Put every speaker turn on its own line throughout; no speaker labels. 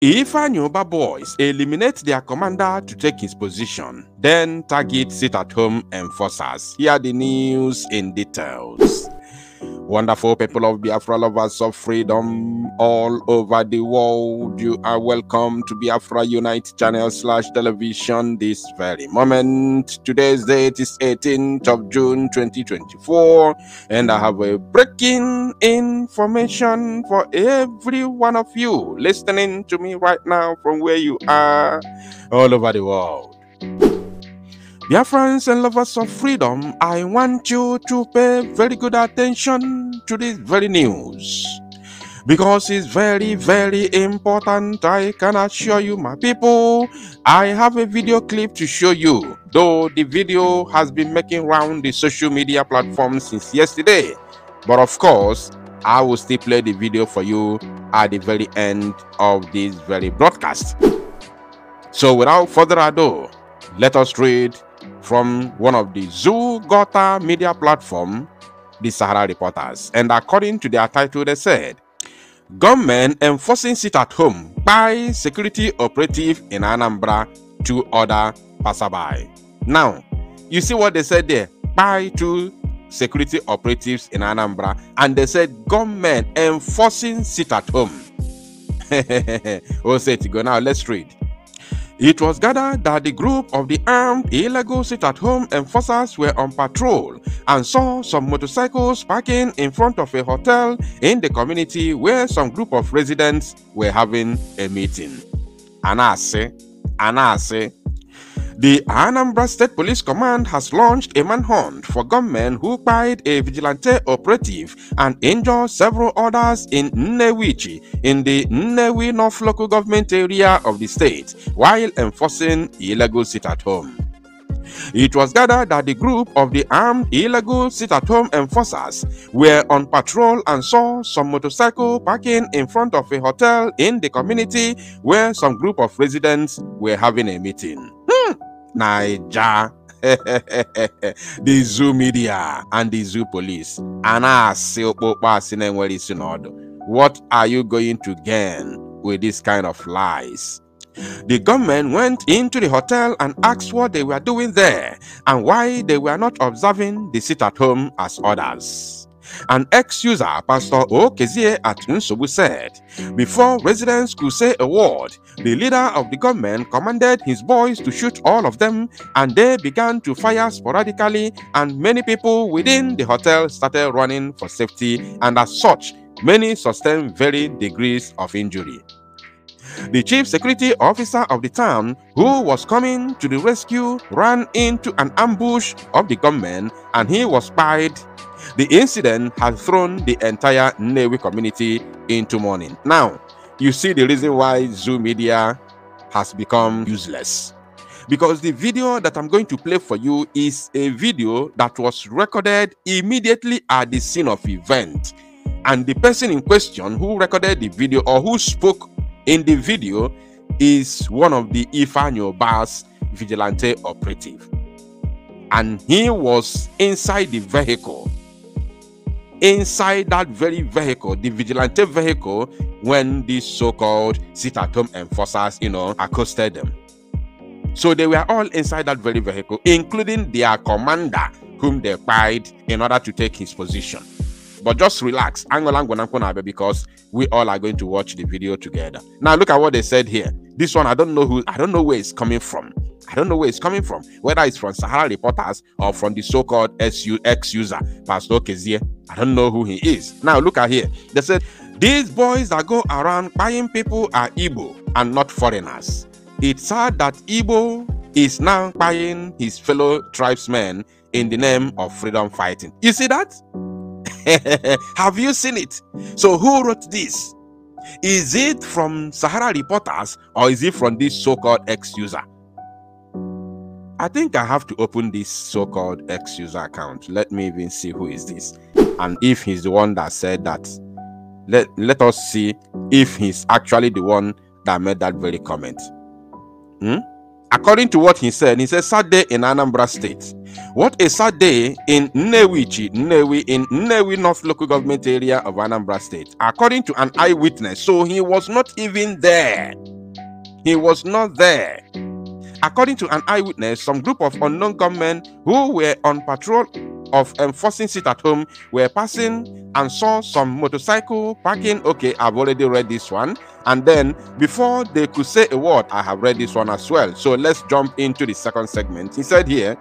Ifeanyi Ubah boys eliminate their commander to take his position, then target sit-at-home enforcers. Here are the news in details. Wonderful people of Biafra, lovers of freedom all over the world, you are welcome to Biafra Unite channel / television this very moment. Today's date is 18th of June 2024, and I have a breaking information for every one of you listening to me right now from where you are all over the world. Biafrans and lovers of freedom, I want you to pay very good attention to this very news, because it's very, very important. I can assure you, my people, I have a video clip to show you, though the video has been making round the social media platforms since yesterday. But of course, I will still play the video for you at the very end of this very broadcast. So without further ado, let us read from one of the Zoo Gota media platform, the Sahara Reporters. And according to their title, they said, "Government enforcing sit-at-home by security operative in Anambra to other passerby." Now, you see what they said there? By 2 security operatives in Anambra, and they said government enforcing sit-at-home. We'll say it go now. Let's read. It was gathered that the group of the armed illegal sit-at-home enforcers were on patrol and saw some motorcycles parking in front of a hotel in the community where some group of residents were having a meeting. Anase. The Anambra State Police Command has launched a manhunt for gunmen who pied a vigilante operative and injured several others in Nnewichi in the Nnewi North local government area of the state while enforcing illegal sit-at-home. It was gathered that the group of the armed illegal sit-at-home enforcers were on patrol and saw some motorcycle parking in front of a hotel in the community where some group of residents were having a meeting. Naija, the Zoo media and the Zoo police. What are you going to gain with this kind of lies? The government went into the hotel and asked what they were doing there and why they were not observing the sit-at-home as others. An ex-user, Pastor Okezie at Nsogbu, said, before residents could say a word, the leader of the government commanded his boys to shoot all of them, and they began to fire sporadically, and many people within the hotel started running for safety, and as such, many sustained varying degrees of injury. The chief security officer of the town, who was coming to the rescue, ran into an ambush of the gunmen and he was pied. The incident has thrown the entire Nnewi community into mourning. Now, you see the reason why Zoo media has become useless. Because the video that I'm going to play for you is a video that was recorded immediately at the scene of event. And the person in question who recorded the video or who spoke in the video is one of the Ifeanyi Ubah's vigilante operative. And he was inside the vehicle. Inside that very vehicle, the vigilante vehicle, when these so-called sit-at-home enforcers, accosted them. So they were all inside that very vehicle, including their commander, whom they pied in order to take his position. But just relax, because we all are going to watch the video together. Now look at what they said here. This one, I don't know where it's coming from. Whether it's from Sahara Reporters or from the so-called ex-user, Pastor Okezie. I don't know who he is. Now look at here. They said, these boys that go around buying people are Igbo and not foreigners. It's sad that Igbo is now buying his fellow tribesmen in the name of freedom fighting. You see that? Have you seen it? So who wrote this? Is it from Sahara Reporters or is it from this so-called ex-user? I think I have to open this so-called ex-user account. Let me even see who is this. And if he's the one that said that, let us see if he's actually the one that made that very comment. According to what he said sad day in Anambra State. What a sad day in Nnewi in Nnewi North Local Government Area of Anambra State. According to an eyewitness, so he was not even there. He was not there. According to an eyewitness, some group of unknown gunmen who were on patrol of enforcing sit at home were passing and saw some motorcycle parking. Okay, I've already read this one. And then before they could say a word, I have read this one as well. So let's jump into the second segment. He said here,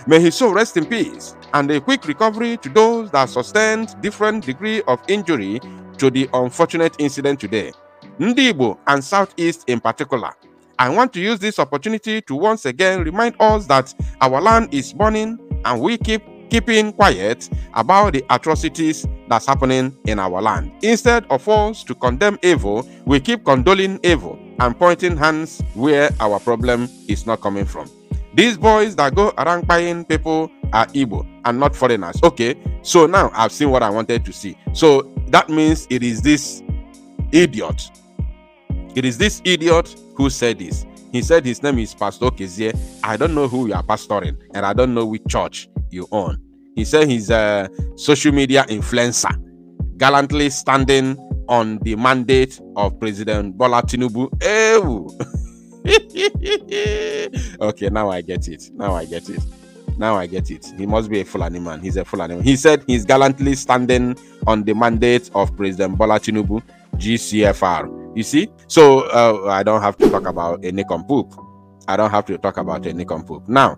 may his soul rest in peace and a quick recovery to those that sustained different degree of injury to the unfortunate incident today. Ndi Igbo and Southeast in particular. I want to use this opportunity to once again remind us that our land is burning and we keeping quiet about the atrocities that's happening in our land. Instead of us to condemn evil, we keep condoling evil and pointing hands where our problem is not coming from. These boys that go around buying people are Igbo and not foreigners. Okay, so now I've seen what I wanted to see. So that means it is this idiot. It is this idiot who said this. He said his name is Pastor Kezie. I don't know who you are pastoring and I don't know which church you own. He said he's a social media influencer, gallantly standing on the mandate of President Bola Tinubu. Okay, now I get it. Now I get it. He must be a Fulani man. He's a Fulani man. He said he's gallantly standing on the mandate of President Bola Tinubu, GCFR. You see? So I don't have to talk about a nincompoop. Now,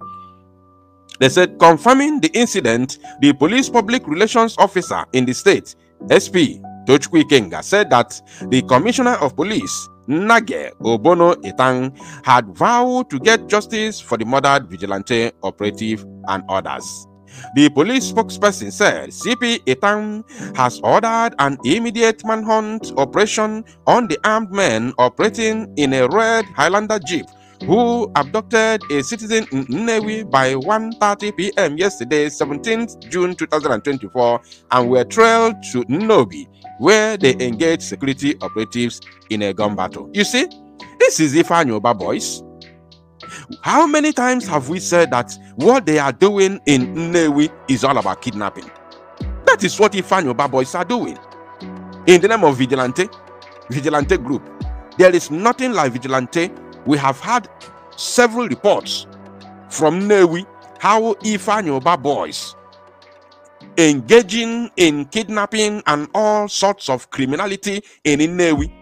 they said, confirming the incident, the police public relations officer in the state, SP Tochukwu Ikenga, said that the commissioner of police, Nage Obono Etang, had vowed to get justice for the murdered vigilante operative and others. The police spokesperson said CP Etang has ordered an immediate manhunt operation on the armed men operating in a red Highlander Jeep who abducted a citizen in Nnewi by 1:30 p.m. yesterday, 17th June 2024, and were trailed to Nnobi, where they engaged security operatives in a gun battle. You see, this is Ifeanyi Ubah boys. How many times have we said that what they are doing in Nnewi is all about kidnapping? That is what Ifeanyi Ubah boys are doing. In the name of vigilante group. There is nothing like vigilante. We have had several reports from Nnewi how Ifeanyi Ubah boys engaging in kidnapping and all sorts of criminality in Nnewi.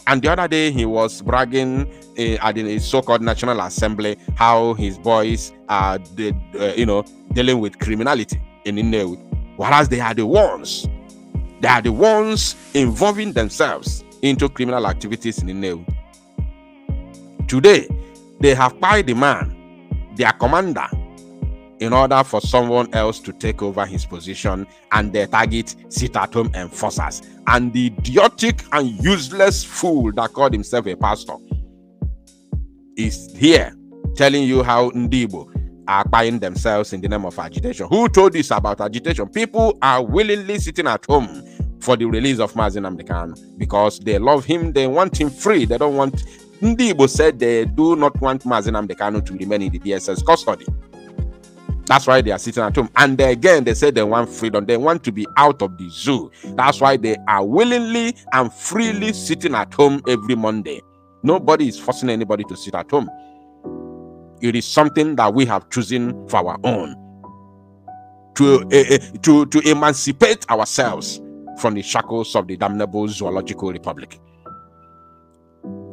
And the other day he was bragging at the so-called National Assembly how his boys are dealing with criminality in Nnewi, whereas they are the ones involving themselves into criminal activities in Nnewi. Today, they have pied the man, their commander, in order for someone else to take over his position, and they target sit-at-home enforcers. And the idiotic and useless fool that called himself a pastor is here telling you how Ndi Igbo are buying themselves in the name of agitation. Who told this about agitation? People are willingly sitting at home for the release of Mazi Nnamdi Kanu because they love him, they want him free. They don't want... Ndi Igbo said they do not want Mazi Nnamdi Kanu to remain in the DSS custody. That's why they are sitting at home. And again, they say they want freedom. They want to be out of the zoo. That's why they are willingly and freely sitting at home every Monday. Nobody is forcing anybody to sit at home. It is something that we have chosen for our own. To emancipate ourselves from the shackles of the damnable zoological republic.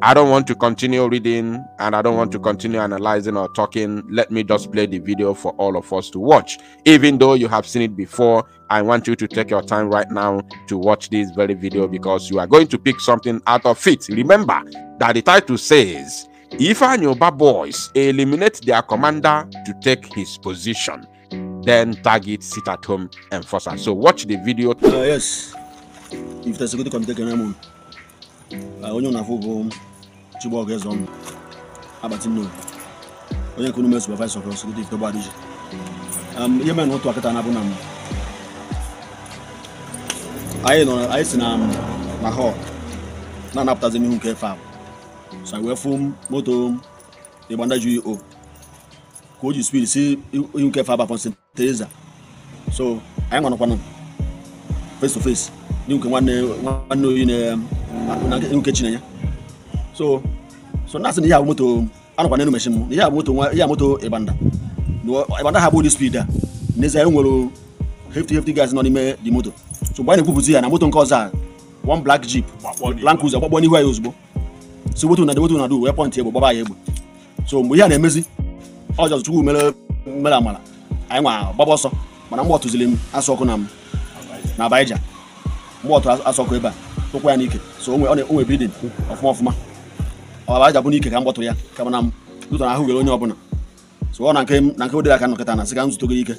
I don't want to continue reading and I don't want to continue analyzing or talking. Let me just play the video for all of us to watch. Even though you have seen it before, I want you to take your time right now to watch this very video because you are going to pick something out of it. Remember that the title says, Ifeanyi Ubah boys eliminate their commander to take his position, then target sit-at-home enforcer. So watch the video.
Yes. If the security committee can Chibo Gezon, Abatino, when you couldn't supervise of security the body. You man want to act an abonam. I know I seen my hawk, none after the new care farm. So I wear foam, motor, Ibanda GEO. Could you speak? See, you can have a St. Teresa. So I'm on one face to face. You can one in kitchen. So nothing here moto. I don't want any machine. Yeah, moto Ibanda. No, Ibanda have all the speed there. Neza will 50 guys not in the motor. So why the people see and motor cause one black Jeep, Land Cruiser, what one anywhere use. So what do we point table, Baba. So we are amazing. All just two melamala. I want Baboso, but I'm more to Zilim, Asokonam, Nabaja, more to Asokoba, Tokuanike. So only bleeding of Mofma. Or Ajabunik, Cambodia, Kamanam, Luton, who will only open. So on I came, Nanko de la Canocatana, seconds to Gike.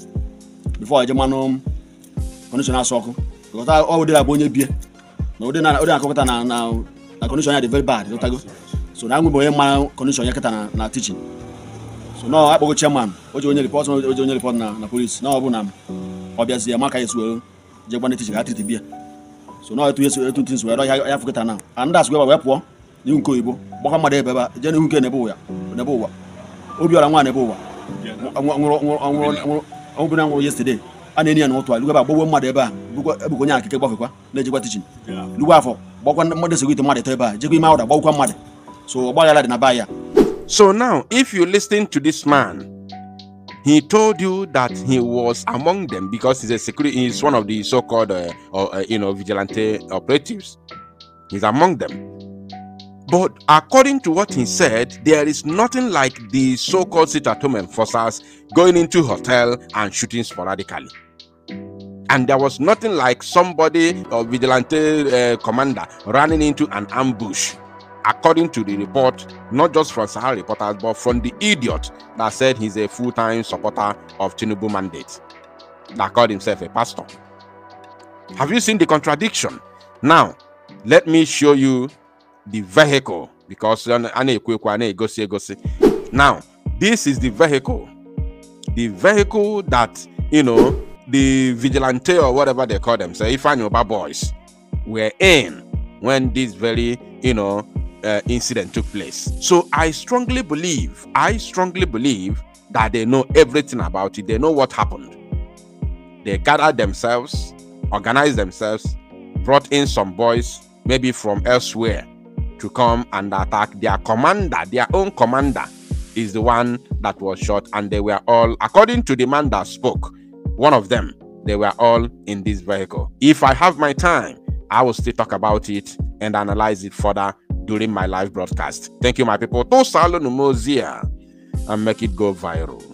Before I German conditional soccer, because I already have one beer. No, then I Cocatana now, a condition had very bad. So now we my condition Yakatana now teaching. So now I go chairman, what you report na police. Now Bunam, obviously, a marker is well, Japan teaching at the beer. So now 2 years, 2 things where I have forgotten now. And that's where we're poor. You go, Mohammed Baba, Jenny who can Neboa, Obia and one Neboa. I'm yesterday. And any and what I look about Bobo Madeba, Bugonia, Kekabaka, Legible teaching. Luafo, Bokan Modest with the Mother Teba, Jiggy Mauda, Boka Mother. So, Boya Nabaya.
So now, if you listen to this man, he told you that he was among them because he's a security. He's one of the so-called, vigilante operatives. He's among them. But according to what he said, there is nothing like the so-called sit-at-home enforcers going into hotel and shooting sporadically. And there was nothing like somebody or vigilante commander running into an ambush. According to the report, not just from Sahara reporters, but from the idiot that said he's a full-time supporter of Tinubu mandate, that called himself a pastor. Have you seen the contradiction? Now, let me show you the vehicle, because now this is the vehicle that the vigilante or whatever they call them, say Ifeanyi Ubah boys, were in when this very incident took place. So I strongly believe that they know everything about it. They know what happened. They gathered themselves, organized themselves, brought in some boys maybe from elsewhere to come and attack their commander. Their own commander is the one that was shot, and they were all, according to the man that spoke, one of them, they were all in this vehicle. If I have my time, I will still talk about it and analyze it further during my live broadcast. Thank you, my people. To salo numozia and make it go viral.